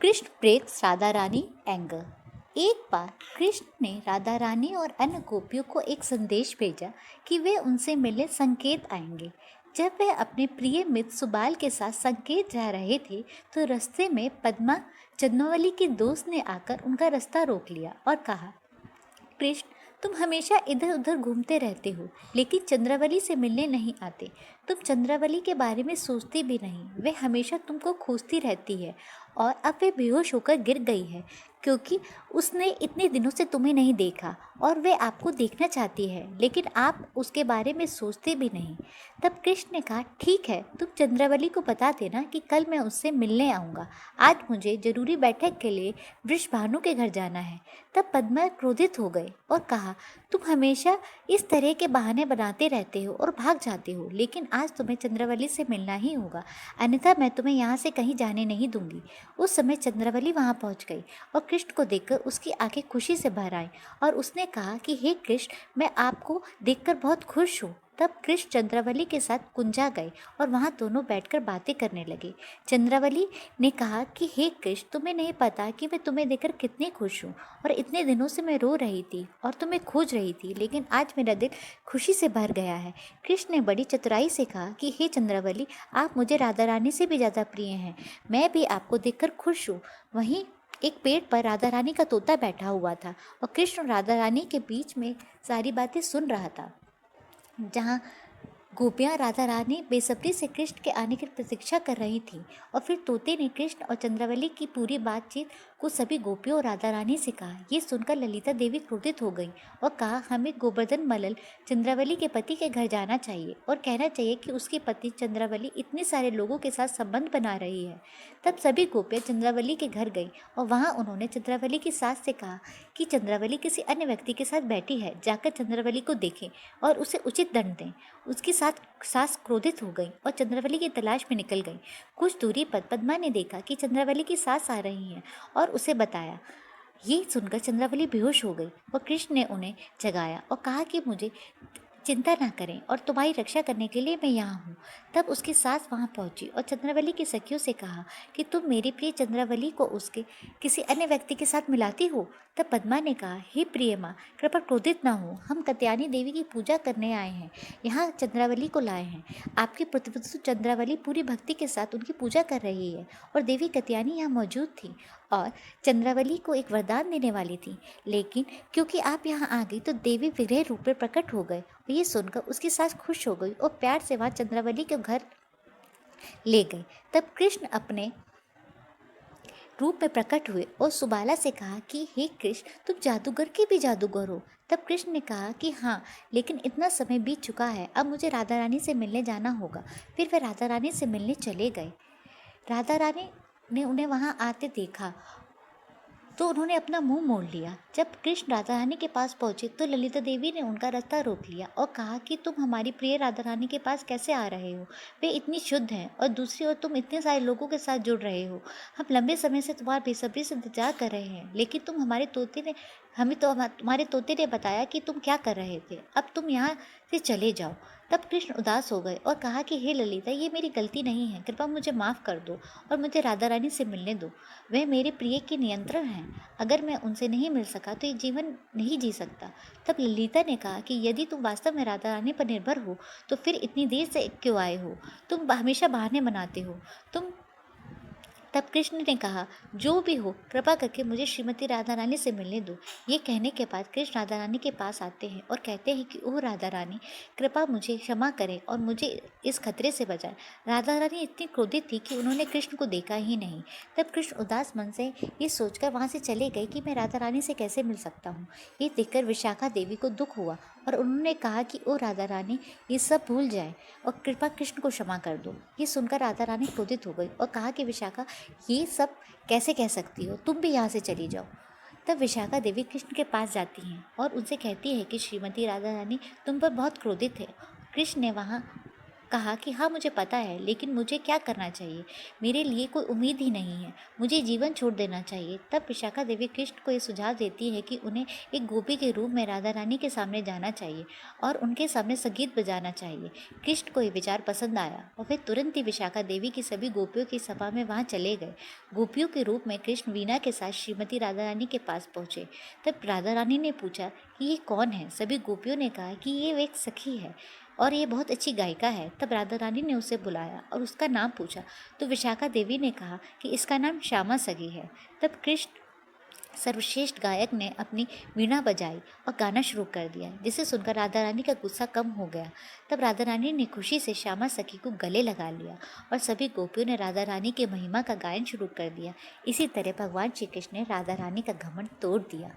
Krishna breaks Radha Rani anger. एक बार कृष्ण ने राधा रानी और अन्य गोपियों को एक संदेश भेजा कि वे उनसे मिलने संकेत आएंगे। जब वे अपने प्रिय मित्र सुबाल के साथ संकेत जा रहे थे तो रास्ते में पद्मा चंद्रवली के दोस्त ने आकर उनका रास्ता रोक लिया और कहा, कृष्ण, तुम हमेशा इधर उधर घूमते रहते हो लेकिन चंद्रावली से मिलने नहीं आते। तुम चंद्रावली के बारे में सोचते भी नहीं। वे हमेशा तुमको खोजती रहती है और अब वे बेहोश होकर गिर गई है क्योंकि उसने इतने दिनों से तुम्हें नहीं देखा और वे आपको देखना चाहती है लेकिन आप उसके बारे में सोचते भी नहीं। तब कृष्ण ने कहा, ठीक है, तुम चंद्रावली को बता देना कि कल मैं उससे मिलने आऊँगा। आज मुझे जरूरी बैठक के लिए वृषभानु के घर जाना है। तब पद्मा क्रोधित हो गए और कहा, तुम हमेशा इस तरह के बहाने बनाते रहते हो और भाग जाते हो, लेकिन आज तुम्हें चंद्रावली से मिलना ही होगा, अन्यथा मैं तुम्हें यहाँ से कहीं जाने नहीं दूंगी। उस समय चंद्रावली वहाँ पहुँच गई और कृष्ण को देखकर उसकी आंखें खुशी से भर आईं और उसने कहा कि हे कृष्ण, मैं आपको देखकर बहुत खुश हूँ। तब कृष्ण चंद्रावली के साथ कुंजा गए और वहाँ दोनों बैठकर बातें करने लगे। चंद्रावली ने कहा कि हे कृष्ण, तुम्हें नहीं पता कि मैं तुम्हें देखकर कितनी खुश हूँ और इतने दिनों से मैं रो रही थी और तुम्हें खोज रही थी, लेकिन आज मेरा दिल खुशी से भर गया है। कृष्ण ने बड़ी चतुराई से कहा कि हे चंद्रावली, आप मुझे राधा रानी से भी ज़्यादा प्रिय हैं। मैं भी आपको देखकर खुश हूँ। वहीं एक पेड़ पर राधा रानी का तोता बैठा हुआ था और कृष्ण राधा रानी के बीच में सारी बातें सुन रहा था। जहाँ गोपियाँ राधा रानी बेसब्री से कृष्ण के आने की प्रतीक्षा कर रही थीं और फिर तोते ने कृष्ण और चंद्रावली की पूरी बातचीत को सभी गोपियों और राधा रानी से कहा। ये सुनकर ललिता देवी क्रोधित हो गई और कहा, हमें गोवर्धन मल्ल चंद्रावली के पति के घर जाना चाहिए और कहना चाहिए कि उसकी पत्नी चंद्रावली इतने सारे लोगों के साथ संबंध बना रही है। तब सभी गोपियाँ चंद्रावली के घर गईं और वहाँ उन्होंने चंद्रावली की सास से कहा कि चंद्रावली किसी अन्य व्यक्ति के साथ बैठी है, जाकर चंद्रावली को देखें और उसे उचित दंड दें। उसकी सास क्रोधित हो गई और चंद्रावली की तलाश में निकल गई। कुछ दूरी पर पद्मा ने देखा कि चंद्रावली की सास आ रही है और उसे बताया। ये सुनकर चंद्रावली बेहोश हो गई और कृष्ण ने उन्हें जगाया और कहा कि मुझे चिंता ना करें और तुम्हारी रक्षा करने के लिए मैं यहाँ हूँ। तब उसकी सास वहाँ पहुँची और चंद्रावली की सखियों से कहा कि तुम मेरी प्रिय चंद्रावली को उसके किसी अन्य व्यक्ति के साथ मिलाती हो। तब पद्मा ने कहा, हे प्रिय माँ, कृपा क्रोधित ना हो। हम कात्यायनी देवी की पूजा करने आए हैं, यहाँ चंद्रावली को लाए हैं। आपकी पुत्रवधू चंद्रावली पूरी भक्ति के साथ उनकी पूजा कर रही है और देवी कात्यायनी यहाँ मौजूद थी और चंद्रावली को एक वरदान देने वाली थी, लेकिन क्योंकि आप यहाँ आ गई तो देवी विग्रह रूप में प्रकट हो गए। ये सुनकर उसकी सास खुश हो गई और प्यार से वहाँ चंद्रावली के घर ले गई। तब कृष्ण अपने रूप में प्रकट हुए और सुबाला से कहा कि हे कृष्ण, तुम जादूगर के भी जादूगर हो। तब कृष्ण ने कहा कि हाँ, लेकिन इतना समय बीत चुका है, अब मुझे राधा रानी से मिलने जाना होगा। फिर वे राधा रानी से मिलने चले गए। राधा रानी ने उन्हें वहाँ आते देखा तो उन्होंने अपना मुंह मोड़ लिया। जब कृष्ण राधा रानी के पास पहुंचे तो ललिता देवी ने उनका रास्ता रोक लिया और कहा कि तुम हमारी प्रिय राधा रानी के पास कैसे आ रहे हो? वे इतनी शुद्ध हैं और दूसरी ओर तुम इतने सारे लोगों के साथ जुड़ रहे हो। हम लंबे समय से तुम्हारा बेसब्री से इंतजार कर रहे हैं, लेकिन तुम्हारे तोते ने बताया कि तुम क्या कर रहे थे। अब तुम यहाँ से चले जाओ। तब कृष्ण उदास हो गए और कहा कि हे ललिता, ये मेरी गलती नहीं है, कृपा मुझे माफ़ कर दो और मुझे राधा रानी से मिलने दो। वे मेरे प्रिय के नियंत्रण हैं। अगर मैं उनसे नहीं मिल सका तो ये जीवन नहीं जी सकता। तब ललिता ने कहा कि यदि तुम वास्तव में राधा रानी पर निर्भर हो तो फिर इतनी देर से क्यों आए हो? तुम हमेशा बहाने बनाते हो। तब कृष्ण ने कहा, जो भी हो, कृपा करके मुझे श्रीमती राधा रानी से मिलने दो। ये कहने के बाद कृष्ण राधा रानी के पास आते हैं और कहते हैं कि ओह राधा रानी, कृपा मुझे क्षमा करें और मुझे इस खतरे से बचाएं। राधा रानी इतनी क्रोधित थी कि उन्होंने कृष्ण को देखा ही नहीं। तब कृष्ण उदास मन से ये सोचकर वहाँ से चले गए कि मैं राधा रानी से कैसे मिल सकता हूँ। ये देखकर विशाखा देवी को दुख हुआ और उन्होंने कहा कि ओ राधा रानी, ये सब भूल जाए और कृपा कृष्ण को क्षमा कर दो। ये सुनकर राधा रानी क्रोधित हो गई और कहा कि विशाखा, ये सब कैसे कह सकती हो? तुम भी यहाँ से चली जाओ। तब विशाखा देवी कृष्ण के पास जाती हैं और उनसे कहती है कि श्रीमती राधा रानी तुम पर बहुत क्रोधित है। कृष्ण ने वहाँ कहा कि हाँ मुझे पता है, लेकिन मुझे क्या करना चाहिए? मेरे लिए कोई उम्मीद ही नहीं है, मुझे जीवन छोड़ देना चाहिए। तब विशाखा देवी कृष्ण को ये सुझाव देती है कि उन्हें एक गोपी के रूप में राधा रानी के सामने जाना चाहिए और उनके सामने संगीत बजाना चाहिए। कृष्ण को ये विचार पसंद आया और वे तुरंत ही विशाखा देवी की सभी गोपियों की सभा में वहाँ चले गए। गोपियों के रूप में कृष्ण वीणा के साथ श्रीमती राधा रानी के पास पहुँचे। तब राधा रानी ने पूछा कि ये कौन है? सभी गोपियों ने कहा कि ये एक सखी है और ये बहुत अच्छी गायिका है। तब राधा रानी ने उसे बुलाया और उसका नाम पूछा, तो विशाखा देवी ने कहा कि इसका नाम श्यामा सगी है। तब कृष्ण सर्वश्रेष्ठ गायक ने अपनी वीणा बजाई और गाना शुरू कर दिया, जिसे सुनकर राधा रानी का गुस्सा कम हो गया। तब राधा रानी ने खुशी से श्यामा सखी को गले लगा लिया और सभी गोपियों ने राधा रानी के महिमा का गायन शुरू कर दिया। इसी तरह भगवान श्री कृष्ण ने राधा रानी का घमंड तोड़ दिया।